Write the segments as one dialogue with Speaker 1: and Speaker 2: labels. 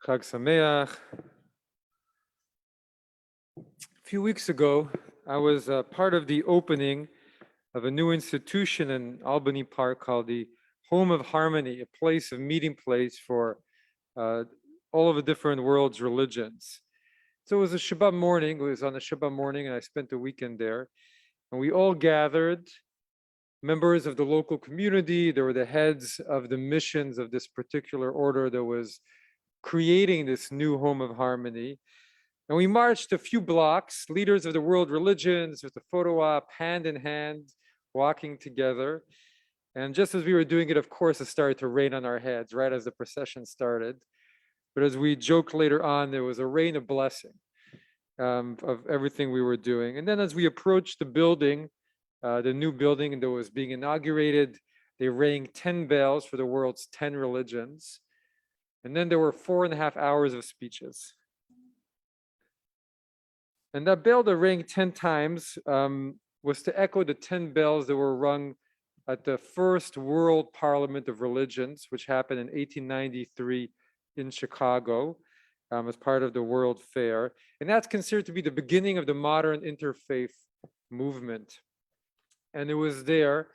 Speaker 1: Chag Sameach. A few weeks ago, I was part of the opening of a new institution in Albany Park called the Home of Harmony, a place of meeting place for all of the different world's religions. So it was a Shabbat morning. It was on a Shabbat morning, and I spent the weekend there. And we all gathered, members of the local community. There were the heads of the missions of this particular order that was creating this new Home of Harmony. And we marched a few blocks, leaders of the world religions with the photo op, hand in hand, walking together. And just as we were doing it, of course, it started to rain on our heads right as the procession started. But as we joked later on, there was a rain of blessing of everything we were doing. And then as we approached the building, the new building that was being inaugurated, they rang 10 bells for the world's 10 religions. And then there were 4.5 hours of speeches. And that bell that rang 10 times was to echo the 10 bells that were rung at the first World Parliament of Religions, which happened in 1893 in Chicago as part of the World Fair. And that's considered to be the beginning of the modern interfaith movement. And it was there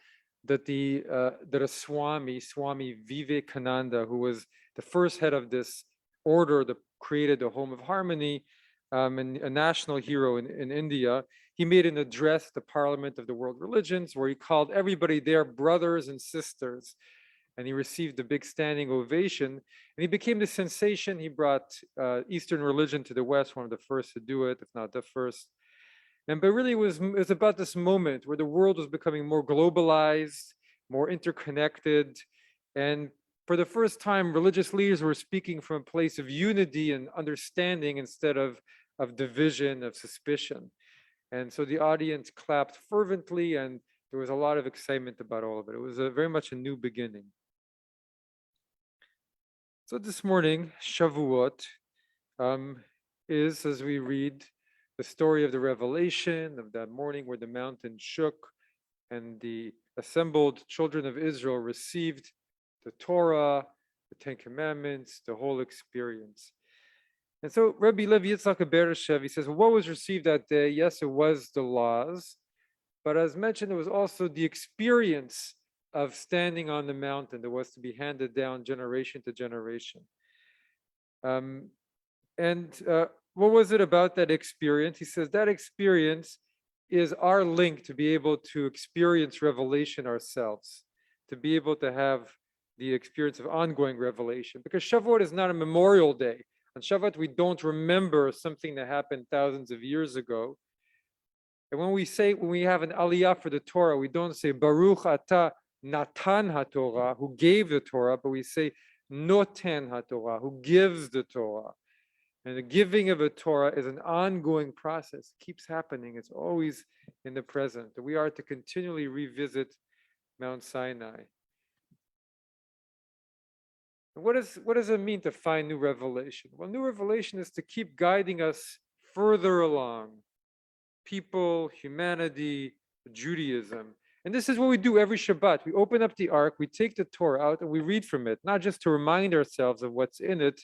Speaker 1: that a Swami Vivekananda, who was the first head of this order that created the Home of Harmony, and a national hero in India, he made an address to the Parliament of the World Religions where he called everybody there brothers and sisters. And he received a big standing ovation. And he became the sensation. He brought Eastern religion to the West, one of the first to do it, if not the first. But really it was about this moment where the world was becoming more globalized, more interconnected. And for the first time, religious leaders were speaking from a place of unity and understanding instead of division, of suspicion. And so the audience clapped fervently, and there was a lot of excitement about all of it. It was very much a new beginning. So this morning, Shavuot is, as we read, the story of the revelation of that morning where the mountain shook and the assembled children of Israel received the Torah, the Ten Commandments, the whole experience. And so Rabbi Levi Yitzchak Bereshev, he says, well, what was received that day? Yes, it was the laws, but as mentioned, it was also the experience of standing on the mountain that was to be handed down generation to generation. What was it about that experience? He says that experience is our link to be able to experience revelation ourselves, to be able to have the experience of ongoing revelation, because Shavuot is not a memorial day. On Shavuot, we don't remember something that happened thousands of years ago. And when we have an aliyah for the Torah, we don't say Baruch Atah Natan HaTorah, who gave the Torah, but we say Noten HaTorah, who gives the Torah. And the giving of a Torah is an ongoing process. It keeps happening. It's always in the present. We are to continually revisit Mount Sinai. What does it mean to find new revelation? Well, new revelation is to keep guiding us further along. People, humanity, Judaism. And this is what we do every Shabbat. We open up the Ark, we take the Torah out, and we read from it, not just to remind ourselves of what's in it,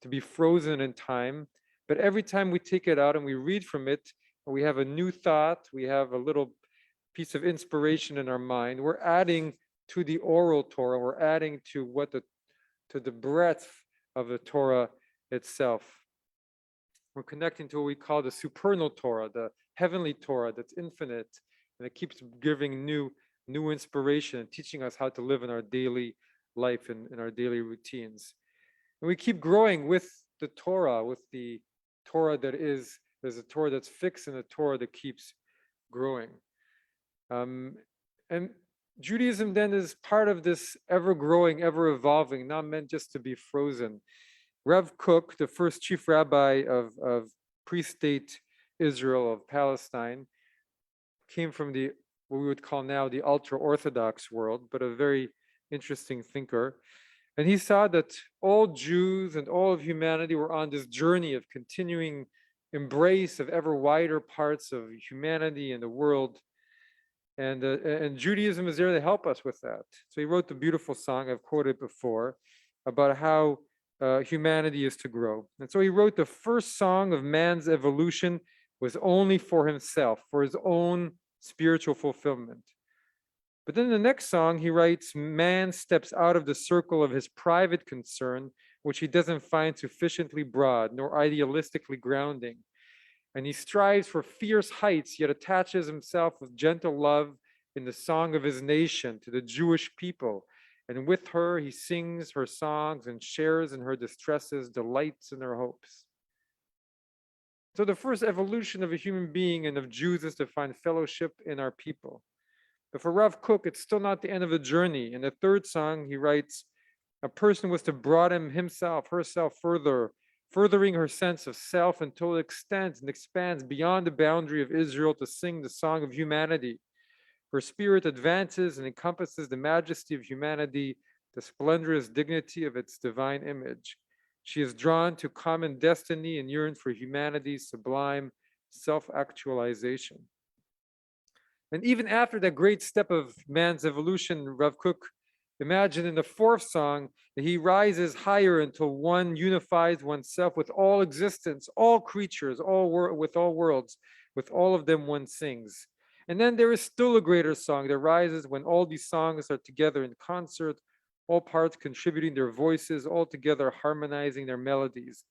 Speaker 1: to be frozen in time, but every time we take it out and we read from it, and we have a new thought, we have a little piece of inspiration in our mind, we're adding to the oral Torah, we're adding to the breadth of the Torah itself. We're connecting to what we call the supernal Torah, the heavenly Torah that's infinite, and it keeps giving new inspiration and teaching us how to live in our daily life and in our daily routines. And we keep growing with the Torah, with the Torah there's a Torah that's fixed and a Torah that keeps growing. And Judaism then is part of this ever-growing, ever-evolving, not meant just to be frozen. Rav Kook, the first chief rabbi of pre-state Israel, of Palestine, came from what we would call now the ultra-Orthodox world, but a very interesting thinker. And he saw that all Jews and all of humanity were on this journey of continuing embrace of ever wider parts of humanity and the world. And Judaism is there to help us with that. So he wrote the beautiful song I've quoted before about how humanity is to grow. And so he wrote the first song of man's evolution was only for himself, for his own spiritual fulfillment. But then the next song, he writes, man steps out of the circle of his private concern, which he doesn't find sufficiently broad nor idealistically grounding. And he strives for fierce heights, yet attaches himself with gentle love in the song of his nation to the Jewish people. And with her, he sings her songs and shares in her distresses, delights in her hopes. So the first evolution of a human being and of Jews is to find fellowship in our people. But for Rav Kook, it's still not the end of the journey. In the third song, he writes, a person was to broaden himself, herself further, furthering her sense of self until it extends and expands beyond the boundary of Israel to sing the song of humanity. Her spirit advances and encompasses the majesty of humanity, the splendorous dignity of its divine image. She is drawn to common destiny and yearns for humanity's sublime self-actualization. And even after that great step of man's evolution, Rav Kook imagined in the fourth song that he rises higher until one unifies oneself with all existence, all creatures, with all worlds, with all of them one sings. And then there is still a greater song that rises when all these songs are together in concert, all parts contributing their voices, all together harmonizing their melodies.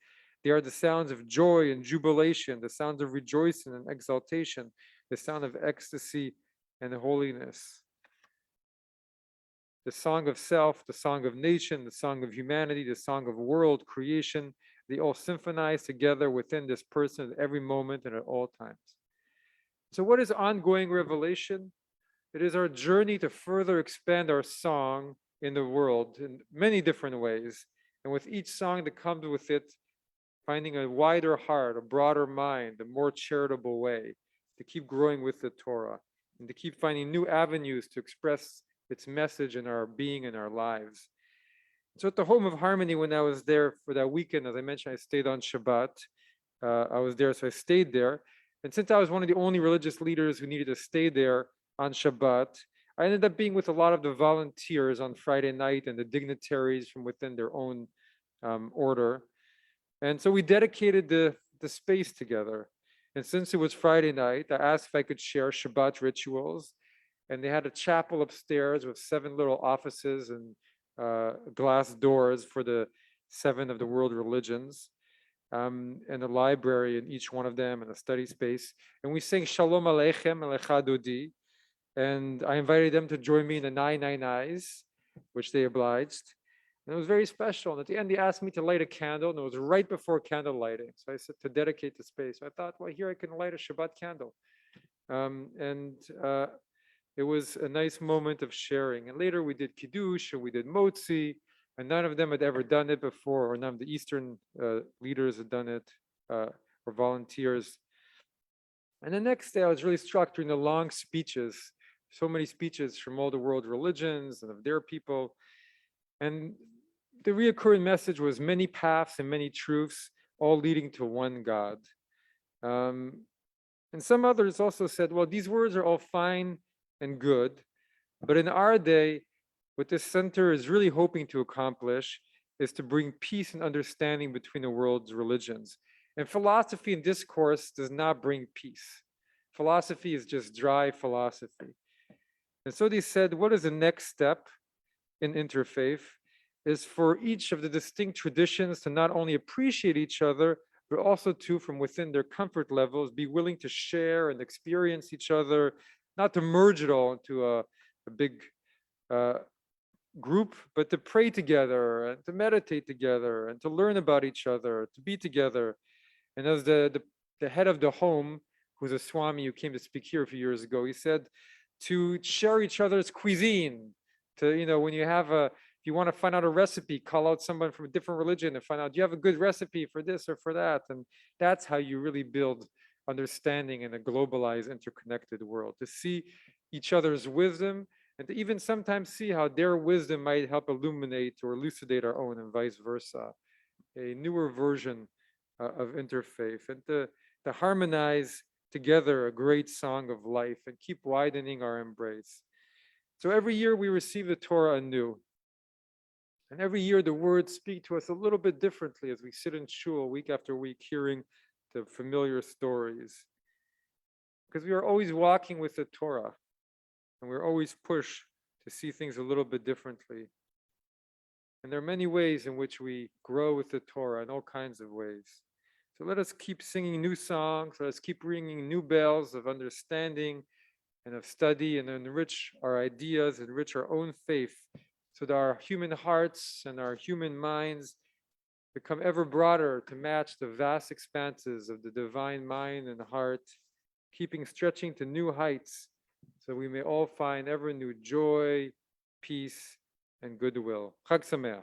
Speaker 1: They are the sounds of joy and jubilation, the sounds of rejoicing and exaltation, the sound of ecstasy and holiness. The song of self, the song of nation, the song of humanity, the song of world creation, they all symphonize together within this person at every moment and at all times. So what is ongoing revelation? It is our journey to further expand our song in the world in many different ways. And with each song that comes with it, finding a wider heart, a broader mind, a more charitable way to keep growing with the Torah and to keep finding new avenues to express its message in our being and our lives. So at the Home of Harmony, when I was there for that weekend, as I mentioned, I stayed on Shabbat. I was there, so I stayed there. And since I was one of the only religious leaders who needed to stay there on Shabbat, I ended up being with a lot of the volunteers on Friday night and the dignitaries from within their own order. And so we dedicated the space together. And since it was Friday night, I asked if I could share Shabbat rituals. And they had a chapel upstairs with 7 little offices and glass doors for the 7 of the world religions, and a library in each one of them and a study space. And we sang Shalom Aleichem Alecha Dodi. And I invited them to join me in the 9 Eyes, which they obliged. And it was very special. And at the end, they asked me to light a candle, and it was right before candle lighting. So I said to dedicate the space. So I thought, well, here I can light a Shabbat candle. It was a nice moment of sharing. And later we did Kiddush and we did Motzi, and none of them had ever done it before, or none of the Eastern leaders had done it, or volunteers. And the next day I was really struck during the long speeches, so many speeches from all the world religions and of their people. And the reoccurring message was many paths and many truths, all leading to one God. And some others also said, well, these words are all fine and good, but in our day, what this center is really hoping to accomplish is to bring peace and understanding between the world's religions. And philosophy and discourse does not bring peace. Philosophy is just dry philosophy. And so they said, what is the next step in interfaith is for each of the distinct traditions to not only appreciate each other, but also to, from within their comfort levels, be willing to share and experience each other, not to merge it all into a big group, but to pray together and to meditate together and to learn about each other, to be together. And as the head of the home, who's a Swami who came to speak here a few years ago, he said to share each other's cuisine, to, when you have if you want to find out a recipe, call out someone from a different religion and find out, do you have a good recipe for this or for that? And that's how you really build understanding in a globalized, interconnected world, to see each other's wisdom and to even sometimes see how their wisdom might help illuminate or elucidate our own and vice versa. A newer version of interfaith, and to harmonize together a great song of life and keep widening our embrace. So every year we receive the Torah anew. And every year the words speak to us a little bit differently as we sit in shul week after week hearing the familiar stories. Because we are always walking with the Torah and we're always pushed to see things a little bit differently. And there are many ways in which we grow with the Torah in all kinds of ways. So let us keep singing new songs. Let us keep ringing new bells of understanding and of study and enrich our ideas, enrich our own faith so that our human hearts and our human minds become ever broader to match the vast expanses of the divine mind and heart, keeping stretching to new heights so we may all find ever new joy, peace, and goodwill. Chag Sameach.